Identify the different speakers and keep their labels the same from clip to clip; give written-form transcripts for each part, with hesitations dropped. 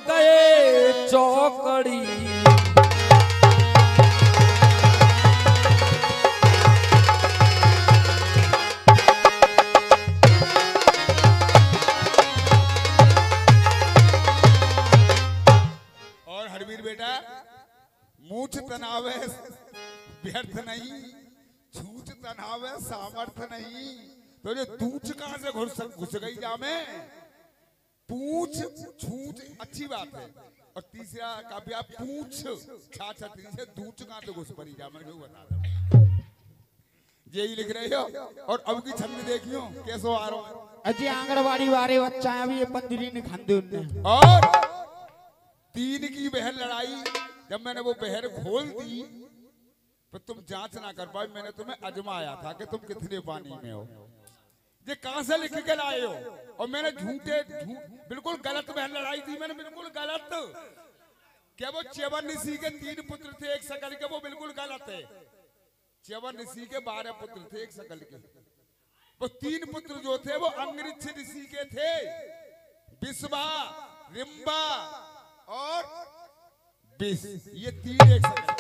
Speaker 1: गए चौकड़ी।
Speaker 2: और हरवीर बेटा, मूछ तनाव है व्यर्थ नहीं, छूछ तनाव है सामर्थ्य नहीं। तो ये दूच कहां से घुस गई जामे? पूछ छूछ अच्छी बात है, और तीसरा काव्या पूछ छा छतरी से दूच कहां से घुस पड़ी जामे क्यों बता दो। यही लिख रहे हो। और अब की छंद देखियो कैसो आ रहा हूं।
Speaker 3: अजी आंगनवाड़ी वाले बच्चा अभी ये पंदिरी ने खांदे उनने।
Speaker 2: और तीन की बहर लड़ाई, जब मैंने वो बहर खोल दी तो तुम जांच ना कर पाए। मैंने तुम्हें अजमाया था कि तुम कितने पानी में हो। ये कहां से लिख के लाए हो? और मैंने बिल्कुल गलत बहर लड़ाई थी मैंने, बिल्कुल गलत। क्या वो च्यवन ऋषि के 3 पुत्र थे एक सकल के? वो बिल्कुल गलत है। च्यवन ऋषि के 12 पुत्र थे एक सकल के। वो 3 पुत्र जो थे वो अंगरिक्ष ऋषि के थे, विश्वा, रिंबा और विष। ये 3 एक सकल।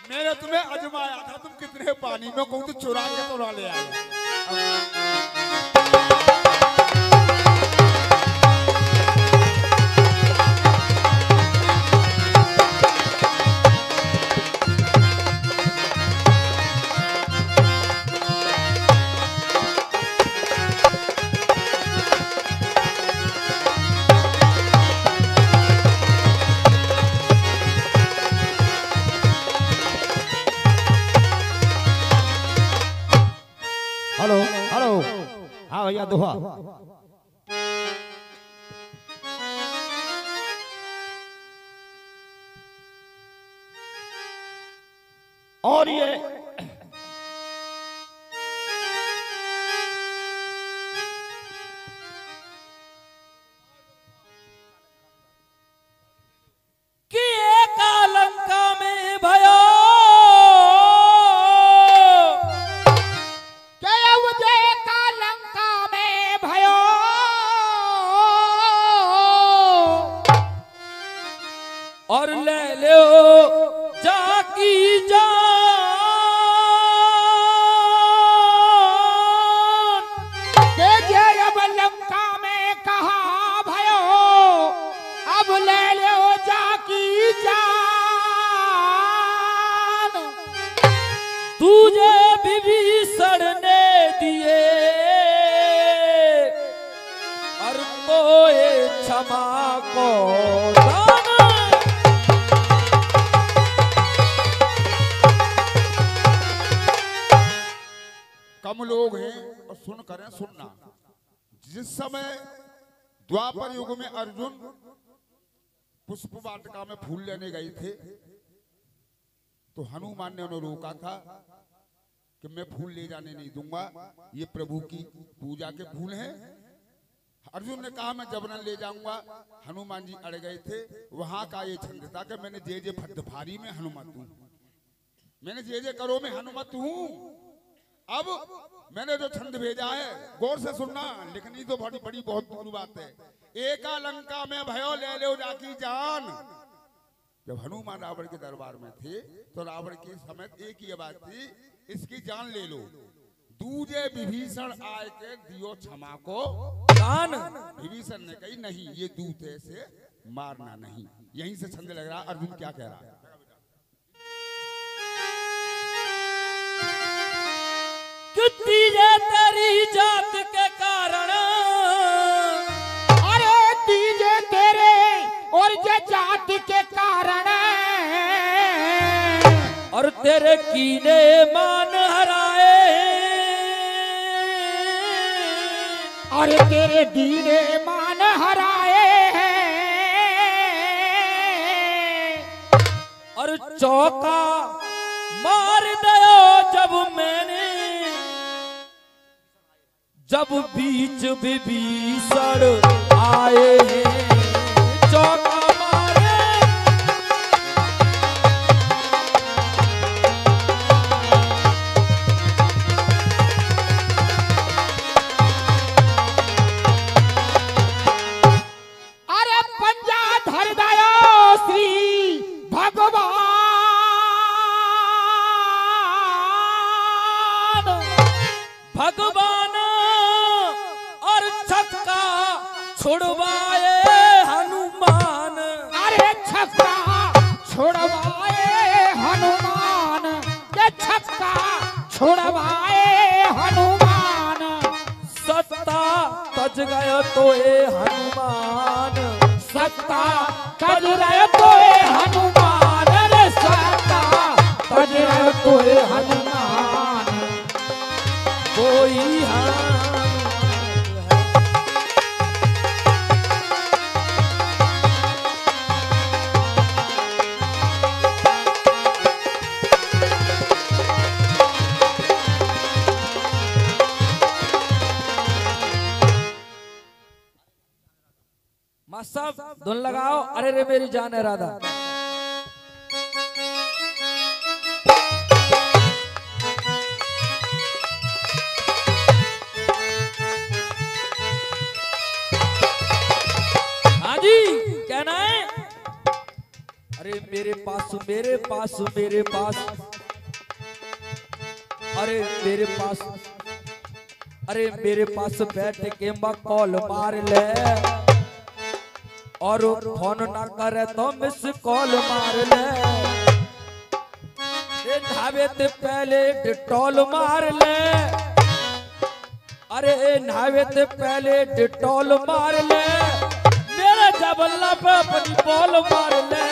Speaker 2: मैंने तुम्हें अजमाया था तुम कितने पानी में, कहूं तो चुरा के तो ना ले आए।
Speaker 3: हेलो हेलो, हाँ भैया दोहा। और ये
Speaker 1: कि एक लंका में भयो और ले लो जाकी जान
Speaker 3: के जय अब लंका में कहा भयो, अब ले लो जाकी जान।
Speaker 1: तुझे विभीषण ने दिए और कोई क्षमा को दान।
Speaker 2: कम लोग हैं और सुन करें सुनना। जिस समय द्वापर युग में अर्जुन पुष्प वाटिका में फूल लेने गए थे तो हनुमान ने उन्हें रोका था कि मैं फूल ले जाने नहीं दूंगा, ये प्रभु की पूजा के फूल हैं। अर्जुन ने कहा मैं जबरन ले जाऊंगा। हनुमान जी अड़ गए थे। वहां का ये छंद था कि मैंने जे जे फद्द भारी में हनुमत हूं, मैंने जे जे करो में हनुमत हूं। अब मैंने जो छंद भेजा है गौर से सुनना, लिखनी तो बड़ी बड़ी बहुत दूर बात है। एका लंका में भयो ले लो जाकी जान। जब हनुमान रावण के दरबार में थे तो रावण के समय एक ही आवाज थी, इसकी जान ले लो। दूजे विभीषण आए के दियो क्षमा को दान। विभीषण ने कही नहीं, ये दूत है, से मारना नहीं। यहीं से छंद लग रहा अर्जुन क्या कह रहा है।
Speaker 1: तीजे तेरी जात के कारण,
Speaker 3: अरे तीजे तेरे और जे जात के कारण,
Speaker 1: और तेरे कीने मान हराए,
Speaker 3: और तेरे दीने मान हराए हैं।
Speaker 1: और चौका मार दयो जब मैंने, जब बीच विभीषण आए हैं। चौका मारे
Speaker 3: अरे
Speaker 1: छुड़वाए हनुमान।
Speaker 3: अरे छक्का छुड़वाए हनुमान, ये छक्का छुड़वाए हनुमान।
Speaker 1: सत्ता तज गयो तो ए हनुमान,
Speaker 3: सत्ता तज गयो तो ए हनुमान, रे सत्ता तज गयो तो ए हनुमान।
Speaker 1: कोई हाथ सब धुन लगाओ। अरे रे मेरी जान है राधा। हाँ जी कहना है। अरे मेरे पास मेरे पास मेरे पास, अरे मेरे पास, अरे मेरे पास बैठ के मकौल मार ले, और फोन ना करे तो मिस कॉल मार ले। ढाबे ते पहले डिटॉल मार ले, अरे ढाबे ते पहले डिटॉल मार ले, मेरे जबल्ला पे अपनी बॉल मार ले।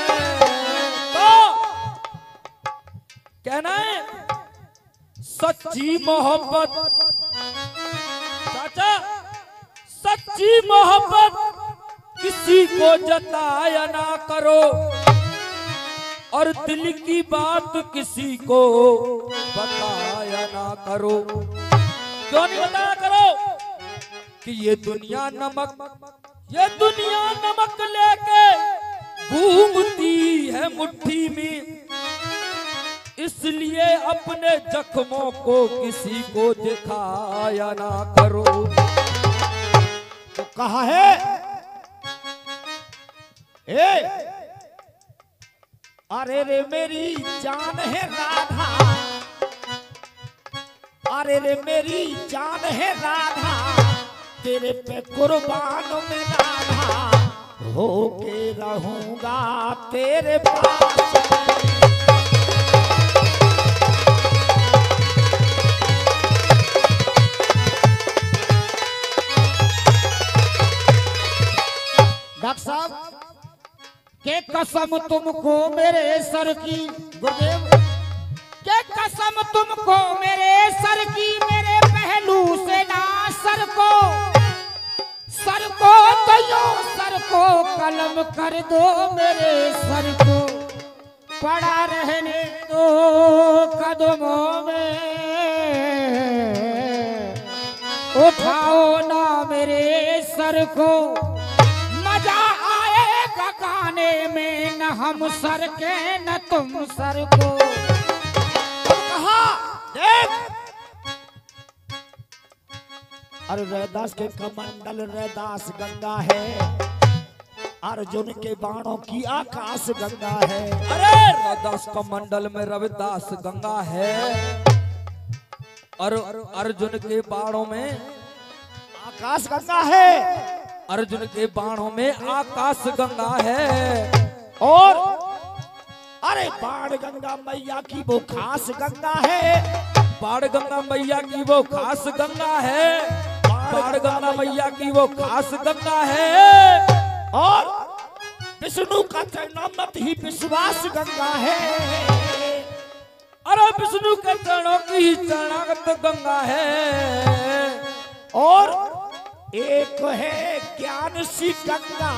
Speaker 1: तो कहना है सच्ची मोहब्बत, चाचा सच्ची मोहब्बत किसी को जताया ना करो, और दिल की बात किसी को बताया ना करो। क्यों नहीं बताया करो? कि ये दुनिया नमक लेके घूमती है मुट्ठी में, इसलिए अपने जख्मों को किसी को दिखाया ना करो।
Speaker 3: तो कहा है ए, अरे रे मेरी जान है राधा, अरे रे मेरी जान है राधा, तेरे पे कुर्बान में राधा, होके रहूंगा तेरे पास। डॉक्टर साहब के कसम तुमको मेरे सर की, गुरुदेव के कसम तुमको मेरे सर की, मेरे पहलू से ना सर को दयो, सर को कलम कर दो, मेरे सर को पड़ा रहने दो कदमों में, उठाओ ना मेरे सर को, मजा आएगा गाने में, न हम सर के न तुम सर को। कहा देख, अरे रैदास के कमंडल रैदास गंगा है, अर्जुन के बाणों की आकाश गंगा है।
Speaker 1: अरे रैदास कमंडल में रविदास गंगा है, और अर्जुन के बाणों में
Speaker 3: आकाश गंगा है,
Speaker 1: अर्जुन के बाणों में आकाश गंगा है।
Speaker 3: और अरे बाण गंगा मैया की वो खास गंगा है,
Speaker 1: बाण गंगा मैया की वो खास गंगा है, बाण गंगा मैया की वो खास गंगा है।
Speaker 3: और विष्णु का चरणामृत ही विश्वास गंगा है,
Speaker 1: अरे विष्णु के चरणों की ही चरणागत गंगा है।
Speaker 3: और एक है ज्ञान सी गंगा,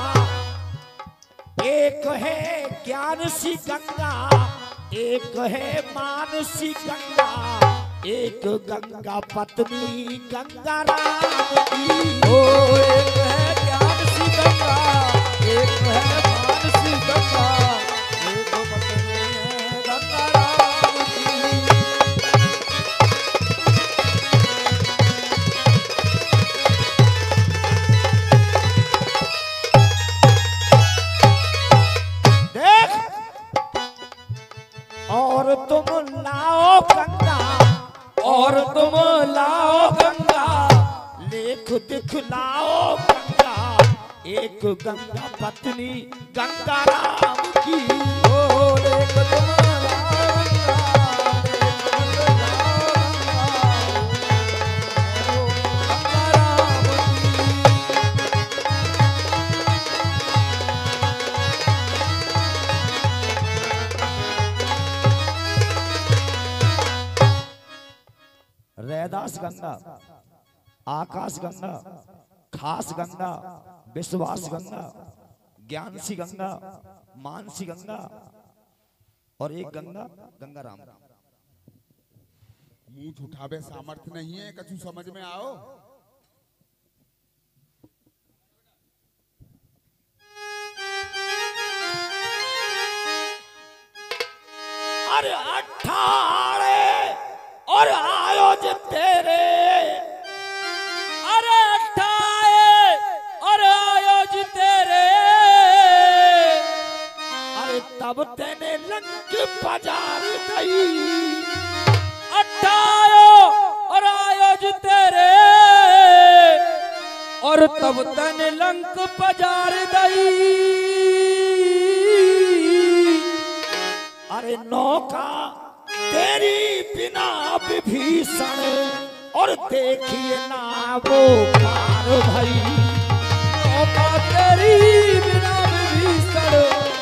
Speaker 3: एक है ज्ञान सी गंगा, एक है मान सी गंगा, एक गंगा पत्नी गंगा राम की।
Speaker 1: ओ एक है ज्ञान सी गंगा, एक है मान सी गंगा, एक पत्नी है गंगा राम की।
Speaker 3: देख, और तुम लाओ गंगा,
Speaker 1: और तुम लाओ गंगा,
Speaker 3: लेख दिखलाओ गंगा, एक गंगा पत्नी गंगा राम की।
Speaker 1: ओ एक तुम्हारा गंगा, एक तुम्हारा गंगा राम
Speaker 3: रैदास गंगा, आकाश गंगा, खास गंगा, विश्वास गंगा, ज्ञानसी गंगा, मानसी गंगा और एक गंगा गंगा राम।
Speaker 2: मुंह उठावे सामर्थ्य नहीं है, कछु समझ में आओ।
Speaker 3: अरे 18 और आयोजित तेरे,
Speaker 1: अरे 18 और आयोजित तेरे,
Speaker 3: अरे तब तेने लंक बाजार गई।
Speaker 1: 18 और आयोजित तेरे, और तब तन लंक पजार दई।
Speaker 3: अरे नौका तेरी बिना विभीषण, और देखिए ना वो पार भई।
Speaker 1: नौका तेरी बिना विभीषण,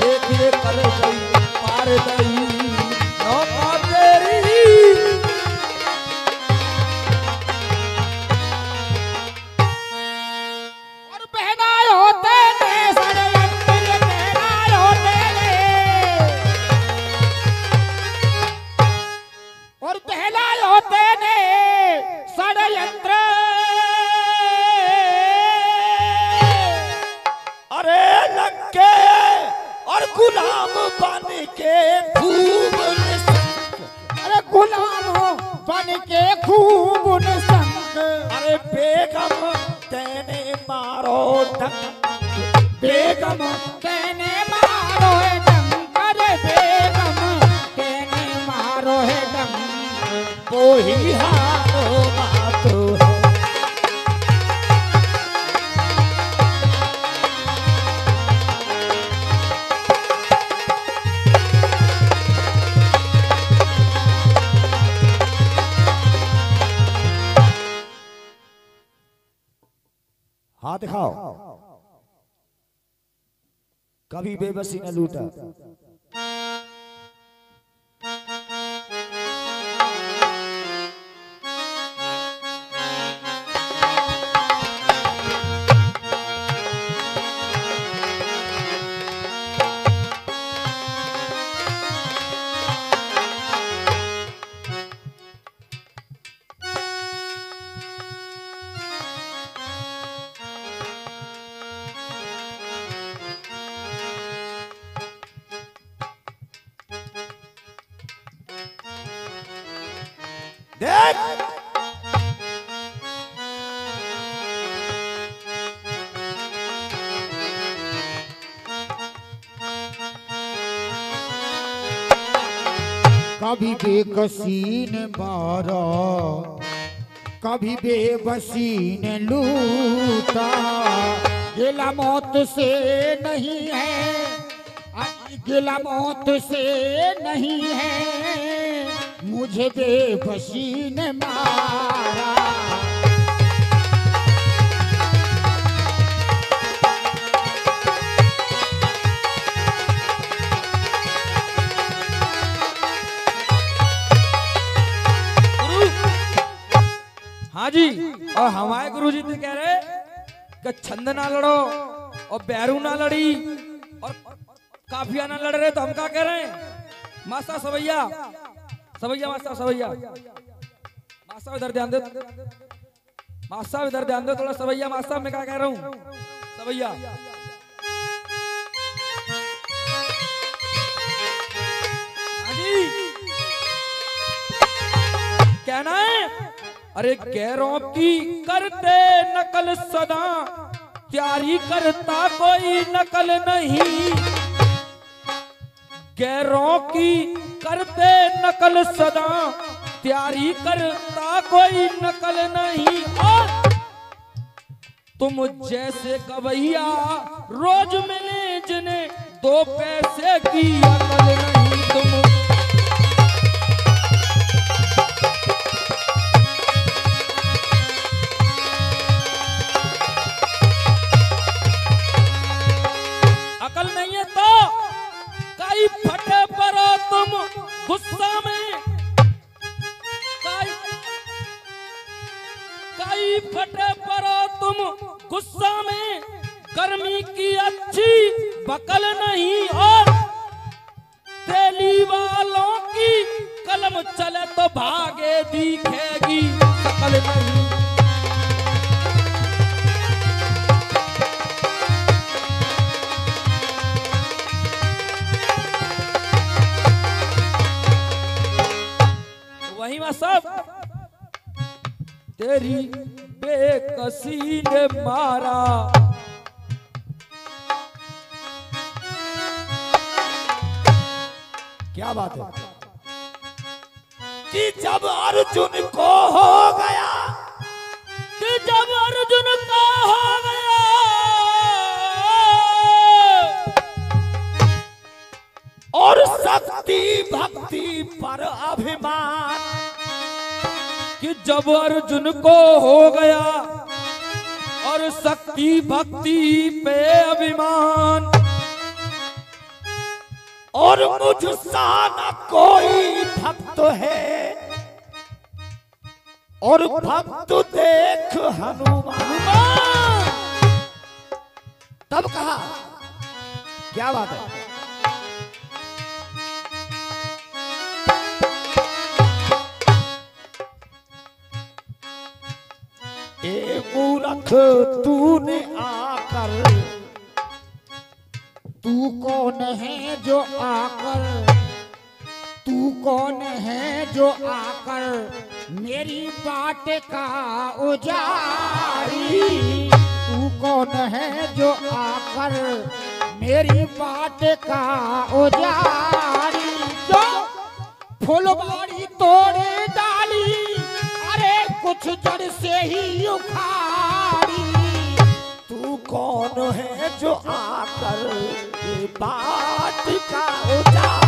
Speaker 1: देखिए कर गई पार दई। नौका तेरी
Speaker 3: और पहनायो तेने षड्यंत्र, पहनायो तेने, और पहनायो तेने षड्यंत्र। अरे लंके और गुलाम बन के खूब निशंक, अरे गुलाम बन के खूब निशंक। अरे बेगम तेने मारो डंक, बेगम तेने मारो है डंक, अरे बेगम तेने मारो है डंक। वो ही हारो मातो है। हाथ दिखाओ। कभी बेबसी न लूटा। देख कभी बेकसी ने मारा, कभी बेबसी ने लूटा। गिला मौत से नहीं है, गिला मौत से नहीं है, मुझे बेबसी ने मारा।
Speaker 1: हाँ जी, और हमारे गुरुजी तो कह रहे कि छंद ना लड़ो और बैरू ना लड़ी और काफिया ना लड़ रहे, तो हम क्या कह रहे हैं? मास्टर सवैया, सवैया मास्टर सवैया, मास्टर इधर ध्यान दे, मास्टर इधर ध्यान दे थोड़ा। सवैया मास्टर, मैं क्या कह रहा हूँ? सवैया हाँ जी, कहना है अरे गैरों की करते नकल सदा, त्यारी करता कोई नकल नहीं। गैरों की करते नकल सदा, त्यारी करता कोई नकल नहीं। और तुम जैसे गवैया रोज मिले जिन्हें 2 पैसे की अकल नहीं तुम। अकल नहीं है तो कई फटे परो तुम गुस्सा में, कई फटे परो तुम गुस्सा में, गर्मी की अच्छी बकल नहीं और तेली वालों की कलम चले तो भागे दिखेगी शकल नहीं। वही में सब तेरी बेकसी ने मारा,
Speaker 3: क्या बात है
Speaker 1: कि जब अर्जुन को हो गया, कि जब अर्जुन को हो गया और शक्ति भक्ति पर अभिमान, कि जब अर्जुन को हो गया और शक्ति भक्ति पे अभिमान, और मुझसा न कोई भक्त है और भक्त देख हनुमान।
Speaker 3: तब कहा, क्या बात है,
Speaker 1: ए मूर्ख तूने आकर,
Speaker 3: तू कौन है जो आकर, तू कौन है जो आकर मेरी बाट का उजाड़ी, तू कौन है जो आकर मेरी बाट का उजाड़ी, जो फुलवाड़ी तोड़े डाली अरे कुछ जड़ से ही उखाड़ी,
Speaker 1: तू कौन है जो आकर ये बात का उजाड़।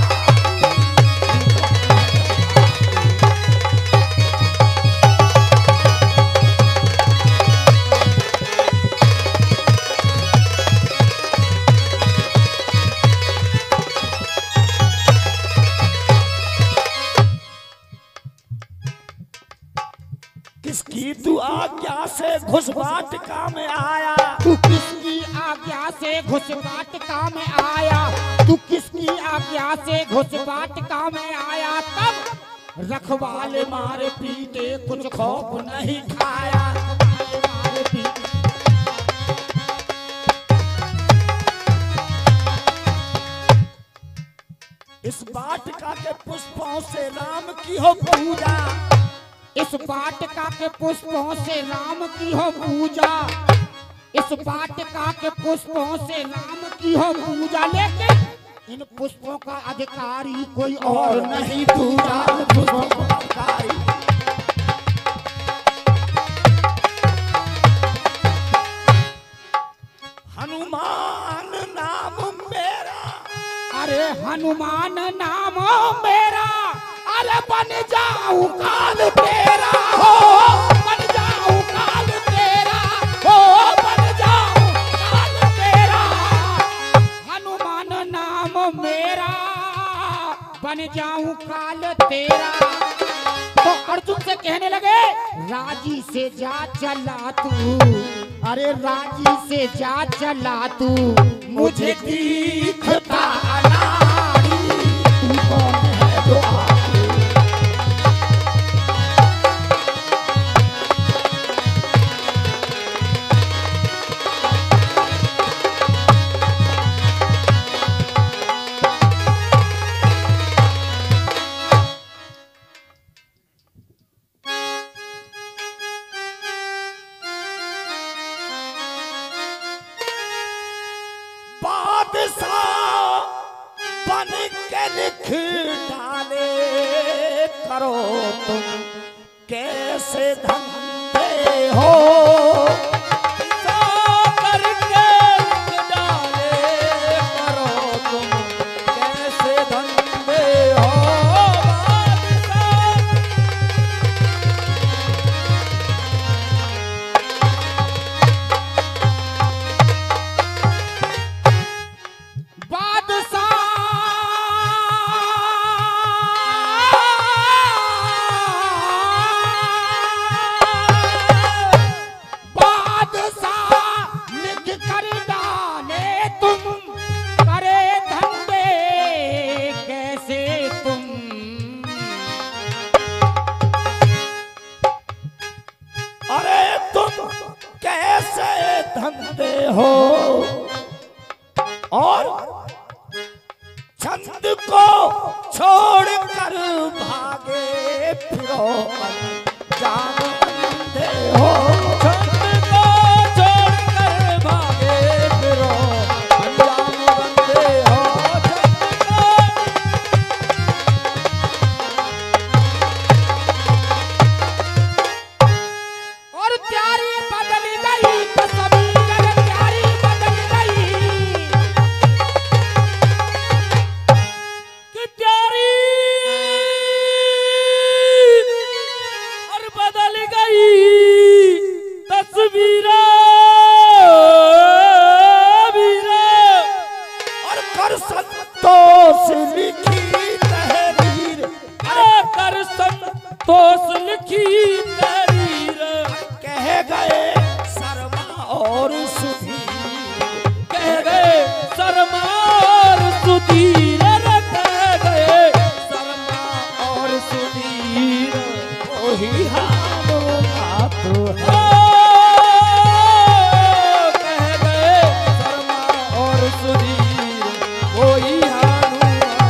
Speaker 1: किसकी तू आज्ञा से घुसवाटिका में आया,
Speaker 3: तू किसकी आज्ञा से घुसवाटिका में आया, तू किसकी आज्ञा से घुसवाटिका में आया, तब रखवाले मारे पीटे कुछ खौफ नहीं खाया, मारे पीटे।
Speaker 1: इस वाटिका के पुष्पों से राम की हो पूजा,
Speaker 3: इस वाटिका के पुष्पों से राम की हो पूजा, इस वाटिका के पुष्पों से राम की हो पूजा, लेकिन इन पुष्पों का अधिकारी कोई और नहीं दूजा, पुष्पों का अधिकारी।
Speaker 1: हनुमान नाम मेरा,
Speaker 3: अरे हनुमान नाम मेरा, अरे बन जाऊं काल तेरा, हो बन जाऊं काल तेरा, हो बन जाऊं काल तेरा, हनुमान नाम मेरा बन जाऊं काल तेरा। तो अर्जुन से कहने लगे राजी से जा चला तू, अरे राजी से जा चला तू, मुझे दिखता अनाड़ी, तू कौन है जो
Speaker 1: बन के लिख डाले, करो तुम कैसे धंधे हो,
Speaker 3: धंधे हो और छंद को छोड़कर भागे फिरो जान अंधे हो।
Speaker 1: छंद को छोड़कर भागे फिरो अनजान बंदे हो।
Speaker 3: और प्यारी बदल गई तस्वीर प्यारी बदल गई
Speaker 1: कि प्यारी और बदल गई तस्वीरें
Speaker 3: और कर संतोष लिखी तहरीर
Speaker 1: अरे कर संतोष लिखी तहरीर
Speaker 3: कह गए शर्मा और सुधीर
Speaker 1: कह गए शर्मा और सुधीर कह गए शर्मा और सुधीर
Speaker 3: वही हालों का तो है।
Speaker 1: ओ, कह गए शर्मा और सुधीर वही हालुआ तो है।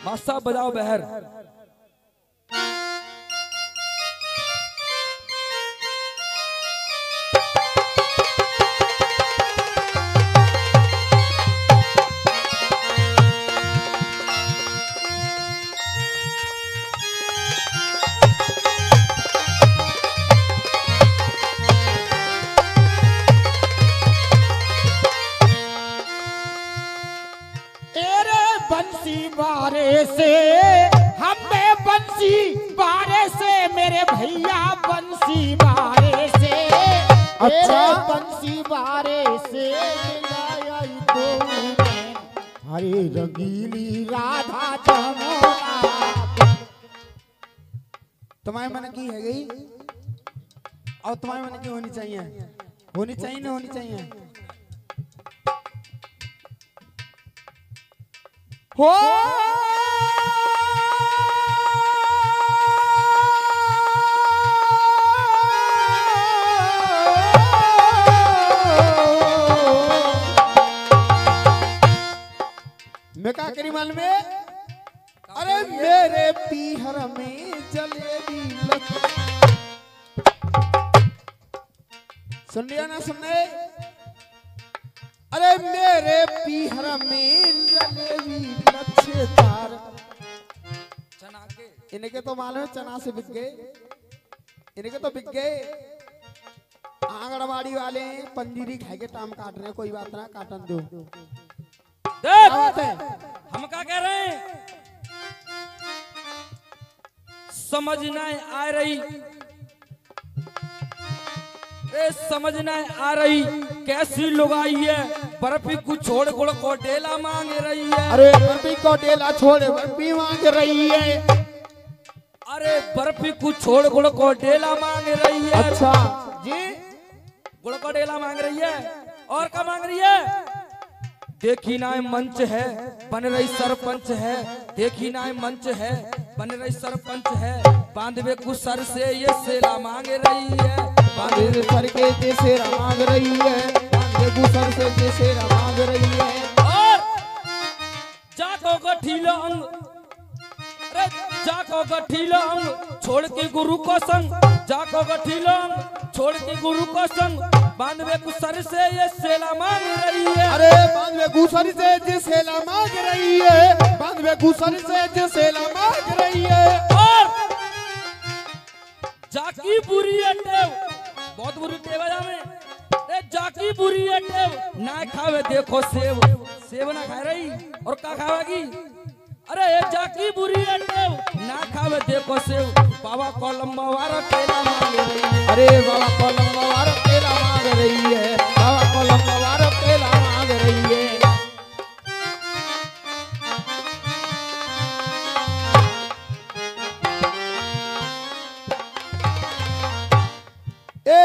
Speaker 1: मास्टर बजाओ बहर।
Speaker 3: तेरे बंसी बारे से हमें बंसी बारे से मेरे भैया बंसी बारे से अच्छा बंसी बारे से मिलाया तो हरे रंगीली राधा जमुना तुम्हारे मन की है गई और तुम्हारे मन की होनी चाहिए ना होनी चाहिए हो मैं क्या करी मालूम है अरे मेरे पीहर में जलेबी सुन लिया ना सुनने अरे मेरे पीहर में जलेबी लच्छेदार
Speaker 1: चना के
Speaker 3: इनके तो मालूम है चना से बिक गए इनके तो बिक गए आंगनबाड़ी वाले पंजीरी खाए के टाइम काट रहे हैं कोई बात ना काटन दो
Speaker 1: देख
Speaker 3: क्या बात है
Speaker 1: हम क्या कह रहे हैं समझ नहीं आ रही समझ नहीं आ रही कैसी लुगाई है बर्फी को छोड़ कोड़ कोटेला मांग रही है।
Speaker 3: अरे बर्फी को डेला छोड़ बर्फी मांग रही है
Speaker 1: अरे बर्फी को छोड़ कोड़ कोटेला मांग रही है।
Speaker 3: अच्छा जी
Speaker 1: गुड़ कोटेला मांग रही है और क्या मांग रही है। देखी ना मंच है बन रही सरपंच है देखी ना मंच है बन रही सरपंच है बांधवे को सर से ये सेला मांग रही है।
Speaker 3: बांधे सर के जैसे मांग रही है बांधे गुसर से जैसे मांग रही है
Speaker 1: और जाको गठीला अंग अरे जाको गठीला अंग छोड़ के गुरु को संग जाको गठीला अंग छोड़ के गुरु को संग बांधवे को सर से ये सेला मांग रही है।
Speaker 3: अरे बांधवे गुसर से जैसे मांग रही है बांधवे गुसर से जैसे मांग रही है
Speaker 1: और जाकी बुरी अटेव बहुत बुरी टेव है में ए जाकी बुरी अटेव ना खावे देखो सेव सेव ना खा रही और क्या खावेगी। अरे ए जाकी बुरी अटेव ना खावे देखो सेव बाबा कोलंबा वारा केला मांग रही है।
Speaker 3: अरे बाबा कोलंबा वार केला मांग रही है बाबा कोलंबा वार केला मांग रही है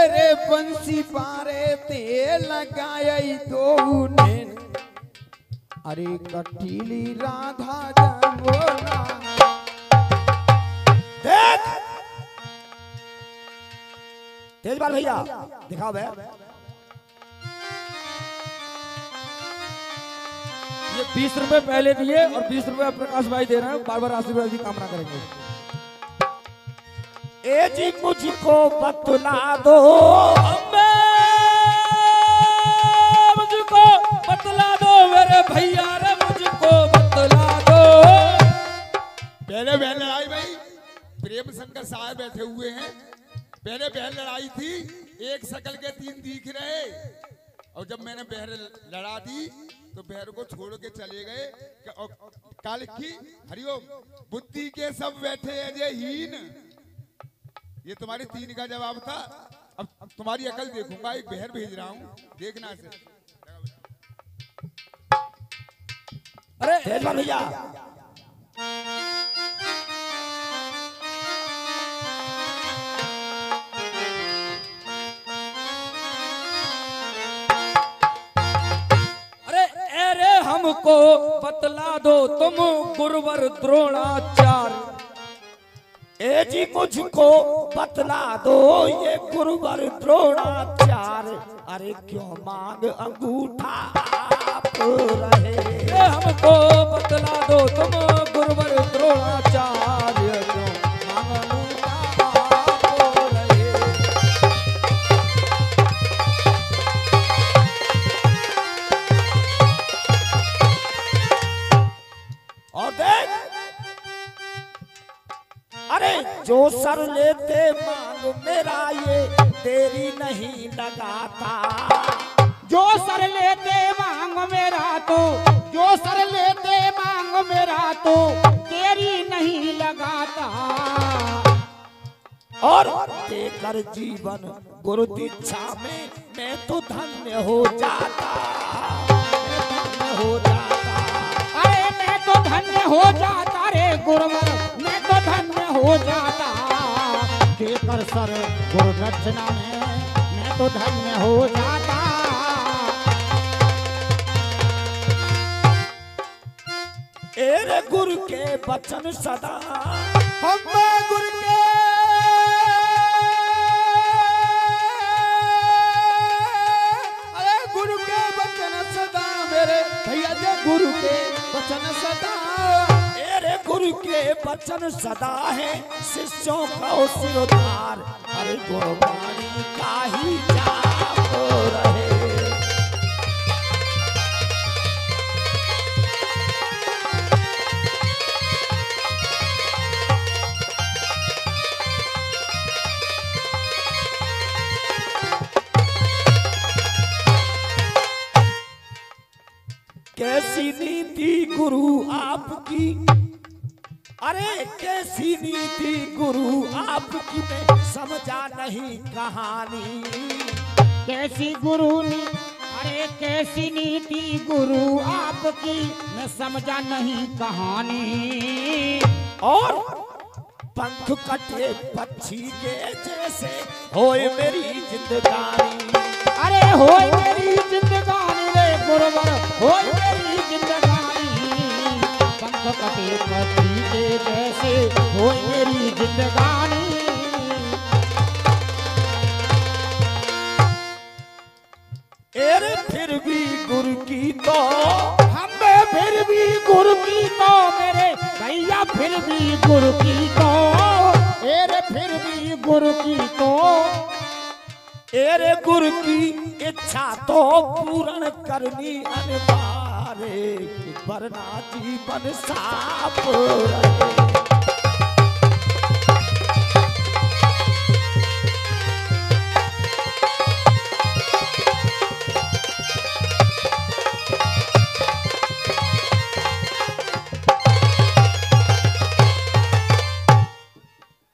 Speaker 3: रे बंसी पारे ते लगाई दो ने अरे कटीली राधा जमुना तेजपाल भैया दिखाओ भैया।
Speaker 1: ये 20 रुपए पहले दिए और 20 रुपए प्रकाश भाई दे रहे हैं, बार बार आशीर्वाद की कामना करेंगे।
Speaker 3: ए जी मुझको बतला दो,
Speaker 1: मुझको बतला दो मेरे भैया रे, मुझको बतला दो।
Speaker 2: पहले बहन लड़ाई भाई प्रेम शंकर साहब बैठे हुए हैं। पहले बहन लड़ाई थी, एक शकल के 3 दिख रहे, और जब मैंने बहन लड़ा दी तो बहर को छोड़ के चले गए। काल की हरिओम बुद्धि के सब बैठे हैं जे हीन। ये तुम्हारी 3 का जवाब था। अब तुम्हारी अकल देखूंगा, एक बहर भेज रहा हूँ, देखना से।
Speaker 1: अरे
Speaker 3: तेजपाल भैया
Speaker 1: हमको बतला दो तुम गुरुवर द्रोणाचार्य।
Speaker 3: ए जी मुझको बतला दो ये गुरुवर द्रोणाचार्य, अरे क्यों मांग अंगूठा आप रहे।
Speaker 1: हमको बतला दो तुम गुरुवर द्रोणाचार्य, क्यों मांग अंगूठा आप रहे।
Speaker 3: और देख, अरे जो सर लेते मांग मेरा ये तेरी नहीं लगाता। जो सर लेते मांग मेरा तो, जो सर लेते मांग मेरा तो तेरी नहीं लगाता। और देकर जीवन गुरु दीक्षा में मैं तो धन्य हो जाता, धन्य हो जाता। अरे मैं तो धन्य हो जाता रे गुरुवर, मैं तो धन्य हो जाता। देकर सर गुरु दक्षिणा में मैं तो धन्य हो जाता। एरे गुरु के वचन सदा हम गुरु के,
Speaker 1: अरे गुरु के वचन सदा मेरे भैया जे गुरु के वचन सदा।
Speaker 3: एरे गुरु के वचन सदा है शिष्यों का सिरोधार, अरे गुरुवाणी का ही जाप रहे। कैसी नीति गुरु आपकी, अरे कैसी नीति गुरु आपकी मैं समझा नहीं कहानी। कैसी गुरु नी, अरे कैसी नीति गुरु आपकी मैं समझा नहीं कहानी। और पंख कटे पक्षी के जैसे होए मेरी जिंदगानी, अरे होए मेरी जिंदगानी रे गुरुवर, होए मेरी जिंदगानी। पंख कटे पक्षी के जैसे होए मेरी जिंदगानी। एरे फिर भी गुरु की तो, हमें फिर भी गुरु की तो मेरे भैया, फिर भी गुरु की तो। एरे फिर भी गुरु की तो, एरे गुरु की इच्छा तो पूर्ण करनी अनिवार्य, वरना जीवन साफ रहे।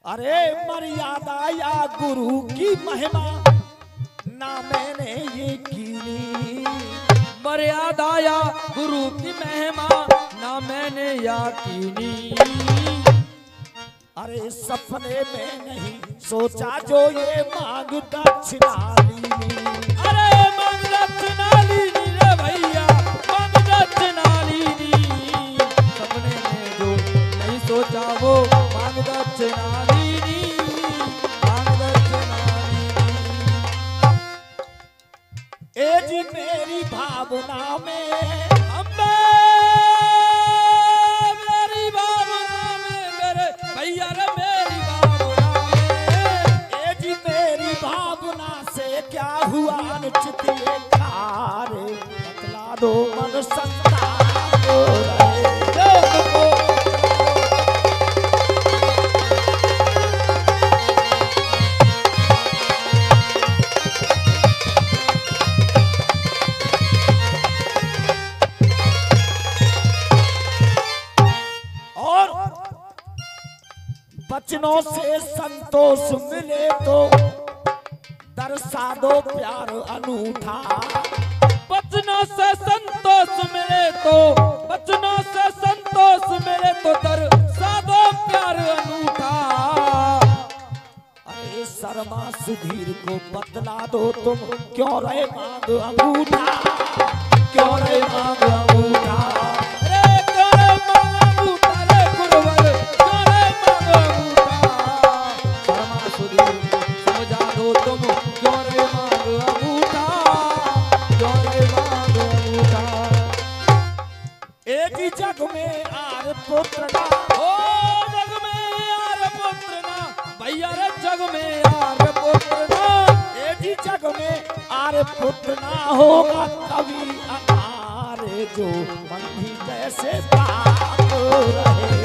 Speaker 3: अरे मर्यादा या गुरु की महिमा ना मैंने ये कीनी।
Speaker 1: मर्यादा या गुरु की महिमा ना मैंने या कीनी।
Speaker 3: अरे सपने में नहीं सोचा जो ये मांग दक्षिणा लीनी।
Speaker 1: अरे मांग दक्षिणा लीनी रे भैया, मांग दक्षिणा लीनी। सपने में जो नहीं सोचा वो मांग दक्षिणा लीनी, मांग दक्षिणा लीनी।
Speaker 3: भावना में,
Speaker 1: अम्बे मेरी भावना में, मेरे भैया रे मेरी भावना में।
Speaker 3: ए जी मेरी भावना से क्या हुआ अनुचित ये कार्य, बतला दो मन संता को रहे। बचनों से संतोष मिले तो दर्शा दो प्यार अनूठा,
Speaker 1: बचनों से संतोष मिले तो, बचनों से संतोष मिले तो दर्शा दो प्यार अनूठा।
Speaker 3: अरे शर्मा सुधीर को बतला दो तुम क्यों रहे मांग अंगूठा, क्यों रहे मांग अंगूठा। जग में आर पुत्र ना,
Speaker 1: ओ जग में आर पुत्र ना, भैया रे जग में आर पुत्र ना।
Speaker 3: ए जी जग में आर पुत्र ना होगा कभी हमारे, जो मन भी जैसे पाप रहे।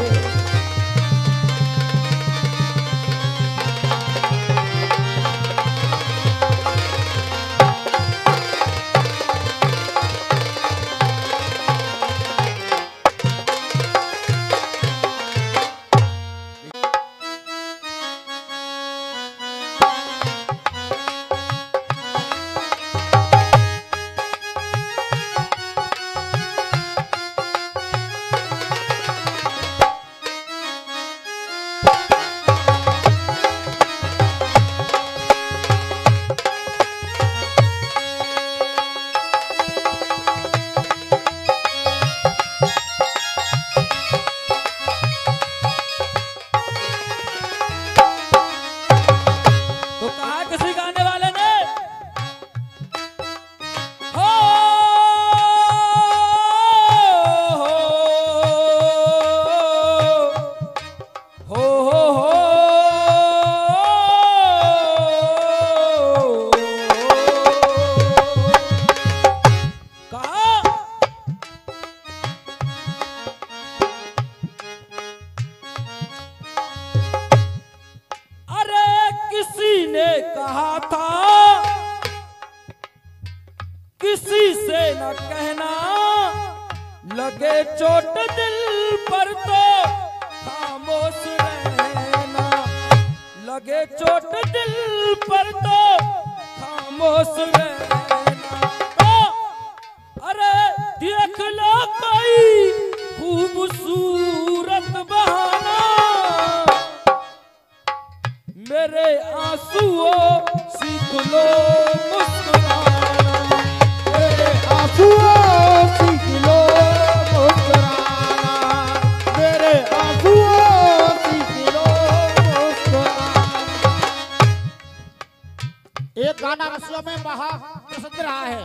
Speaker 1: किसी से न कहना, लगे चोट दिल पर तो खामोश रहना, लगे चोट दिल पर तो खामोश रहना। अरे देख लो कोई खूबसूरत बहाना, मेरे आंसुओं सीख लो मुस्कुराना,
Speaker 3: मेरे आंसुओं सीख लो मुस्कुराना, मेरे आंसुओं सीख लो मुस्कुराना। एक गाना रसियों में बहा प्रसिद्ध रहा है,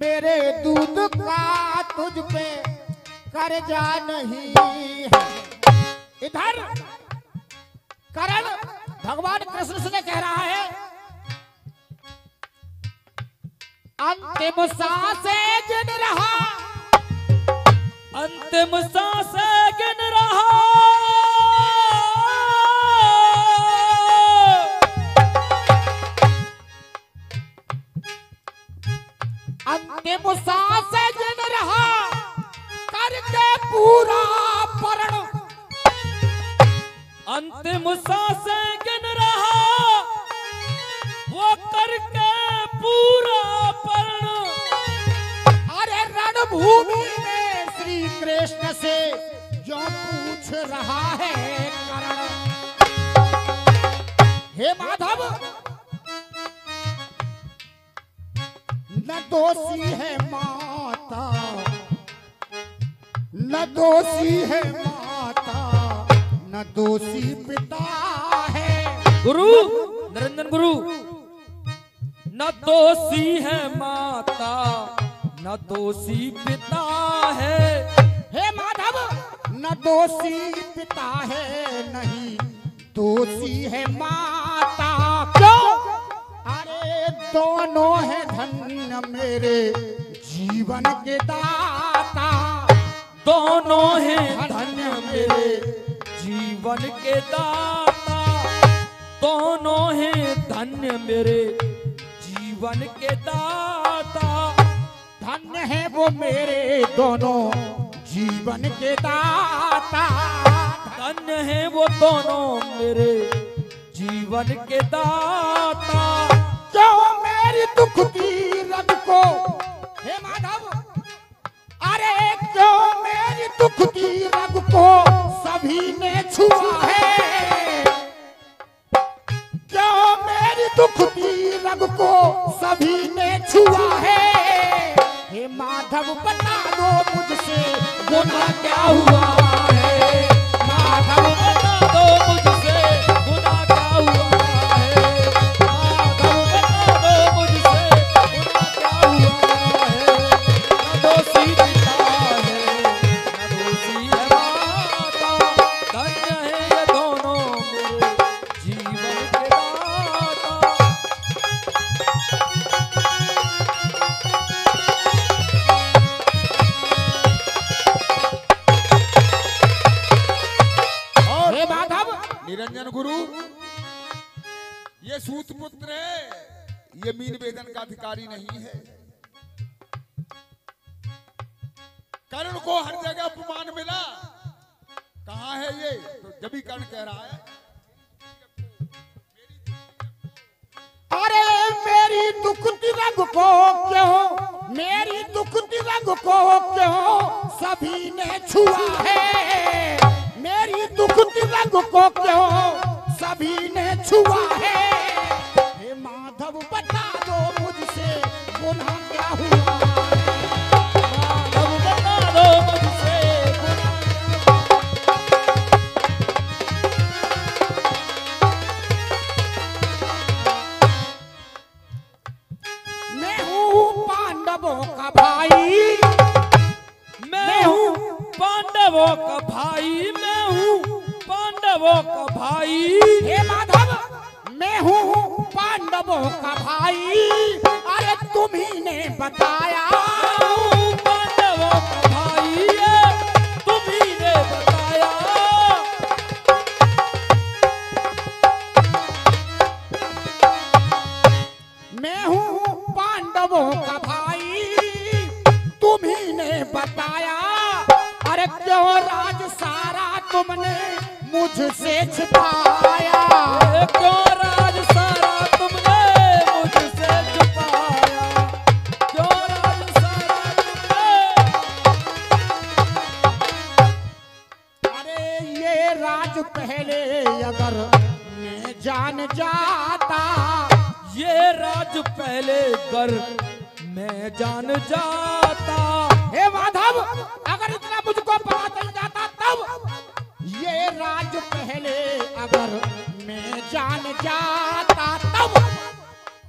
Speaker 3: मेरे दूध का तुझ पे कर्जा नहीं है। इधर करण भगवान कृष्ण से कह रहा है, अंतिम सांसें गिन रहा,
Speaker 1: अंतिम सांसें गिन रहा,
Speaker 3: अंतिम सांसें गिन रहा, करके पूरा परण,
Speaker 1: अंतिम सांसें गिन रहा, वो करके पूरा पर्ण।
Speaker 3: अरे रणभूमि में श्री कृष्ण से जो पूछ रहा है करण, हे माधव न दोषी है माता, न दोषी है माता, न दोषी पिता है।
Speaker 1: गुरु निरंजन गुरु, न दोषी है माता न दोषी पिता है।
Speaker 3: हे माधव, न दोषी पिता है नहीं दोषी है माता। क्यों? अरे दोनों है धन्य मेरे जीवन के दाता।
Speaker 1: दोनों है धन्य मेरे जीवन के दाता। दोनों है धन्य मेरे जीवन के दाता।
Speaker 3: धन्य है वो मेरे दोनों जीवन के दाता।
Speaker 1: धन्य है वो दोनों मेरे जीवन के दाता।
Speaker 3: क्यों मेरी दुख की रग को, हे माधव, अरे क्यों मेरी दुख की रग को सभी ने छुआ है। क्यों मेरी दुख की रग को सभी ने छुआ है। हे माधव बता दो मुझसे गुनाह क्या हुआ है। माधव
Speaker 1: बता दो मुझसे गुनाह क्या हुआ है। माधव बता दो मुझसे गुनाह क्या हुआ है। न दोषी पिता है न दोषी है माता। धन्य है ये दोनों मेरे जीवन के दाता।
Speaker 3: हे माधव,
Speaker 2: निरंजन गुरु, ये सूत पुत्र है, ये मीन वेदन का अधिकारी नहीं है। कर्ण को हर जगह अपमान मिला, कहाँ है ये? तो जब भी कर्ण कह रहा है
Speaker 3: अरे मेरी दुख तिरंग को क्यों, मेरी दुख तिरंग को क्यों सभी ने छुआ है। मेरी दुख तिरंग को क्यों सभी ने छुआ है। हे माधव बता दो मुझसे गुनाह क्या हुआ है।
Speaker 1: माधव बता दो मुझसे गुनाह
Speaker 3: मैं हूँ पांडवों का भाई।
Speaker 1: मैं हूँ पांडवों का भाई। मैं हूँ पांडवों का भाई।
Speaker 3: हे माधव, मैं हूँ पांडवों का भाई। अरे तुम्ही ने बताया।
Speaker 1: मैं हूँ पांडवों का भाई है, तुम्ही ने बताया।
Speaker 3: मैं हूँ पांडवों का भाई, तुम्ही ने बताया। अरे क्यों राज सारा तुमने मुझसे छिपाया।
Speaker 1: क्यों राज सारा तुमने मुझसे छुपाया। क्यों राज सारा तुमने।
Speaker 3: अरे ये राज पहले अगर मैं जान जाता।
Speaker 1: ये राज पहले कर मैं जान जाता।
Speaker 3: हे माधव, अगर इतना मुझको पता चल जाता तब। ये राज पहले अगर मैं जान जाता तब।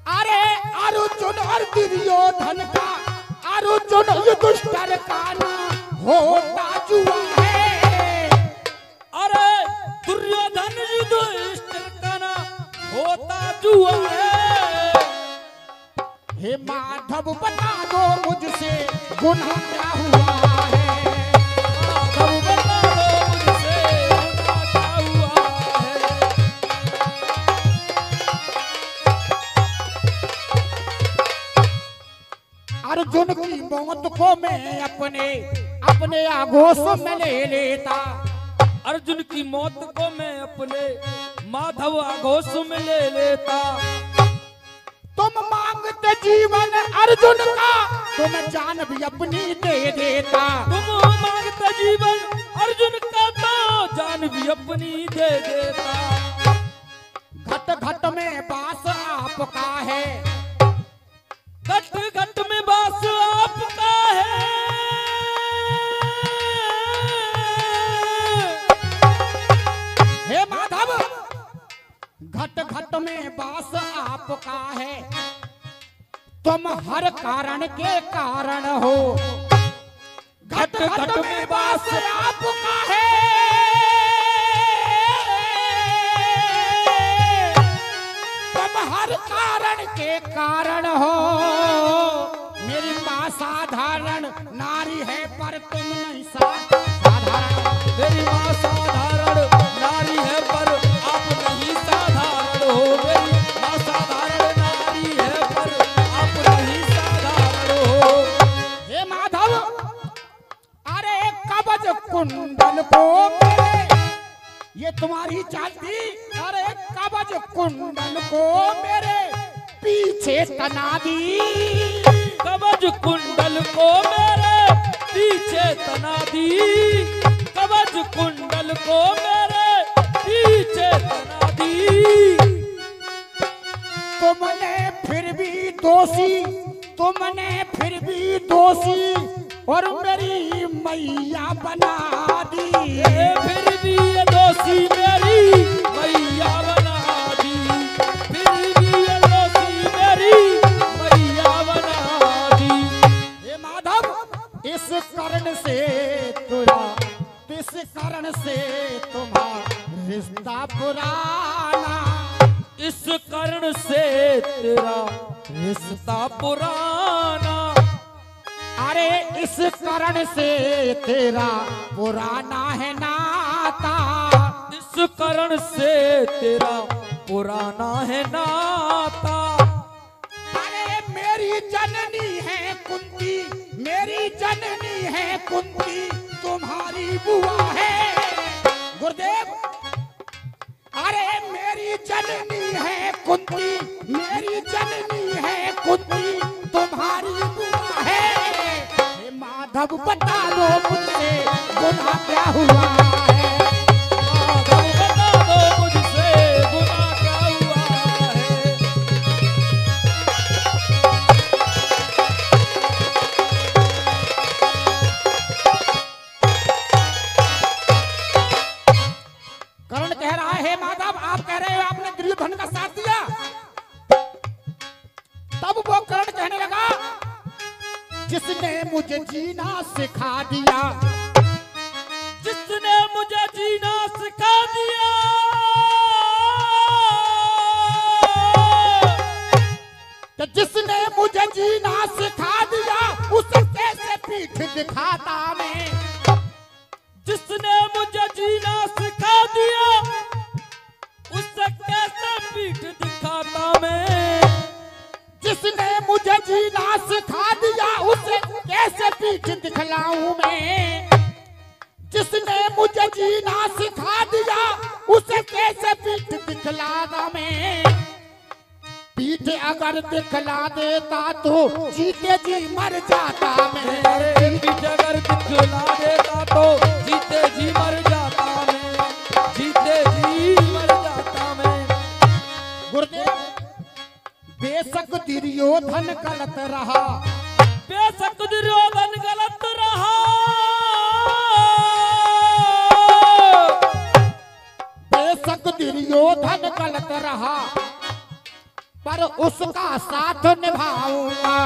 Speaker 3: अरे अर्जुन और दुर्योधन का, अर्जुन युधिष्ठिर का ना होता जुआ है।
Speaker 1: अरे दुर्योधन युधिष्ठिर का ना होता जुआ है।
Speaker 3: हे माधव बता दो मुझसे गुनाह क्या हुआ है।
Speaker 1: माधव बता दो मुझसे गुनाह क्या हुआ है।
Speaker 3: अर्जुन की मौत को मैं अपने अपने आगोश में ले लेता।
Speaker 1: अर्जुन की मौत को मैं अपने माधव आगोश में ले लेता।
Speaker 3: तुम मांगते जीवन अर्जुन का, तुम जान भी अपनी दे देता।
Speaker 1: तुम मांगते जीवन अर्जुन का तो जान भी अपनी दे देता।
Speaker 3: घट घट में बास आपका है।
Speaker 1: घट घट में बास आपका है।
Speaker 3: हे माधव, घट घट में बास आपका है। तुम हर कारण के कारण हो, घट घट में वास आपका है। तुम हर कारण के कारण हो, मेरी माँ साधारण नारी है पर तुम नहीं साधारण।
Speaker 1: मेरी माँ साधारण नारी है पर आप नहीं साधारण हो। मेरी माँ साधारण नारी है पर आप नहीं साधारण हो।
Speaker 3: हे माधव, अरे कवच कुंडल को मेरे, ये तुम्हारी चाल थी। अरे कवच कुंडल को मेरे पीछे तना दी,
Speaker 1: कवच कुंडल को मेरे पीछे तना दी, कवच कुंडल को मेरे पीछे तना दी।
Speaker 3: तुमने फिर भी दोषी, तुमने फिर भी दोषी और मेरी मैया बना दी।
Speaker 1: फिर भी ये दोषी मेरी मैया बना दी, फिर भी ये दोषी मेरी मैया बना दी।
Speaker 3: हे माधव, इस कारण से तुरा, इस कारण से तुम्हारा रिश्ता पुराना,
Speaker 1: इस कारण से तेरा रिश्ता पुराना।
Speaker 3: अरे इस कारण से तेरा पुराना है नाता,
Speaker 1: इस कारण से तेरा पुराना है नाता।
Speaker 3: अरे मेरी जननी है कुंती, मेरी जननी है कुंती, तुम्हारी बुआ है गुरुदेव। अरे मेरी जननी है कुंती, मेरी जननी है कुंती, तुम्हारी बुआ है। हे माधव बता दो मुझसे गुनाह क्या हुआ है।
Speaker 1: माधव बता दो मुझसे गुनाह क्या हुआ है।
Speaker 3: कर्ण कह रहा है, माधव आप कह रहे हो आपने दुर्योधन का साथ दिया। तब वो कर्ण कहने लगा, जिसने मुझे जीना सिखा दिया,
Speaker 1: जिसने मुझे जीना सिखा दिया,
Speaker 3: तो जिसने मुझे जीना सिखा दिया उसे कैसे पीठ दिखाता मैं।
Speaker 1: जिसने मुझे जीना सिखा दिया उससे कैसे पीठ दिखाता मैं।
Speaker 3: जिसने मुझे जीना सिखा दिया उसे कैसे पीठ दिखलाऊं मैं। जिसने मुझे जीना सिखा दिया उसे कैसे पीठ दिखलाना मैं। पीठ अगर दिखला देता तो जीते जी मर जाता मैं।
Speaker 1: अरे पीठ अगर दिखला देता तो जीते जी मर जाता मैं, जीते जी मर जाता मैं।
Speaker 3: गुरुदेव, बेशक दुर्योधन गलत रहा,
Speaker 1: बेशक दुर्योधन गलत रहा,
Speaker 3: बेशक दुर्योधन गलत रहा, पर उसका साथ निभाऊंगा।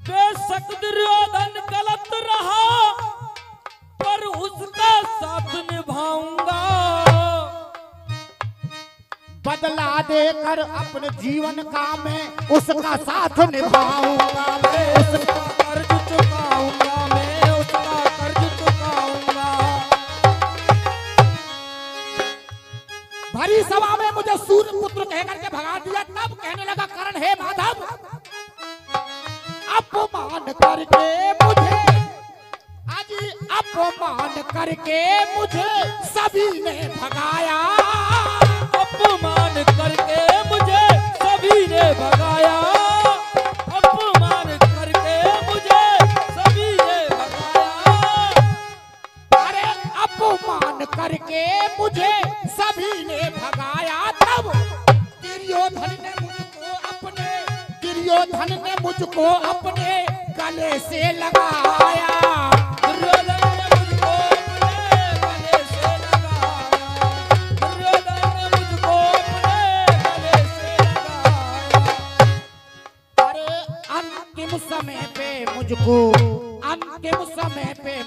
Speaker 1: बेशक दुर्योधन गलत रहा पर उसका साथ निभाऊंगा।
Speaker 3: बदला देकर अपने जीवन का मैं उसका साथ निभाऊंगा। मैं
Speaker 1: उसका कर्ज चुकाऊंगा, मैं उसका कर्ज चुकाऊंगा।
Speaker 3: भरी सभा में मुझे सूर्य पुत्र कह करके भगा दिया। तब कहने लगा कर्ण, हे माधव, अपमान करके मुझे, आज अपमान करके मुझे सभी ने भगाया।
Speaker 1: अपमान करके मुझे सभी ने भगाया, अपमान करके मुझे सभी ने भगाया।
Speaker 3: अरे अपमान करके मुझे सभी ने भगाया। तब दुर्योधन ने मुझको अपने गले से लगाया।
Speaker 1: दुर्योधन ने मुझको अपने गले से लगाया, दुर्योधन ने मुझको अपने गले से लगाया।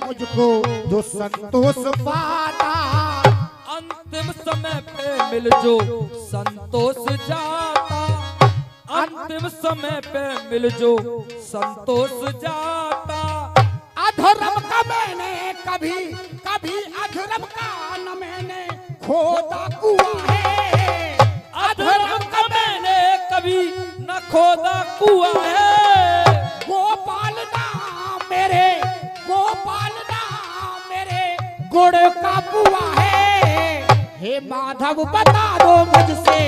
Speaker 3: मुझको जो संतोष पाता,
Speaker 1: अंतिम समय पे मिल जो संतोष जाता, अंतिम समय पे मिल जो संतोष जाता।
Speaker 3: अधर्म का मैंने कभी कभी अधर्म का न मैंने खोदा कुआं है,
Speaker 1: अधर्म का मैंने कभी न खोदा कुआं है।
Speaker 3: गोपाल नाम मेरे, गोपाल नाम मेरे गुड़ का पुआ है। हे माधव बता दो मुझसे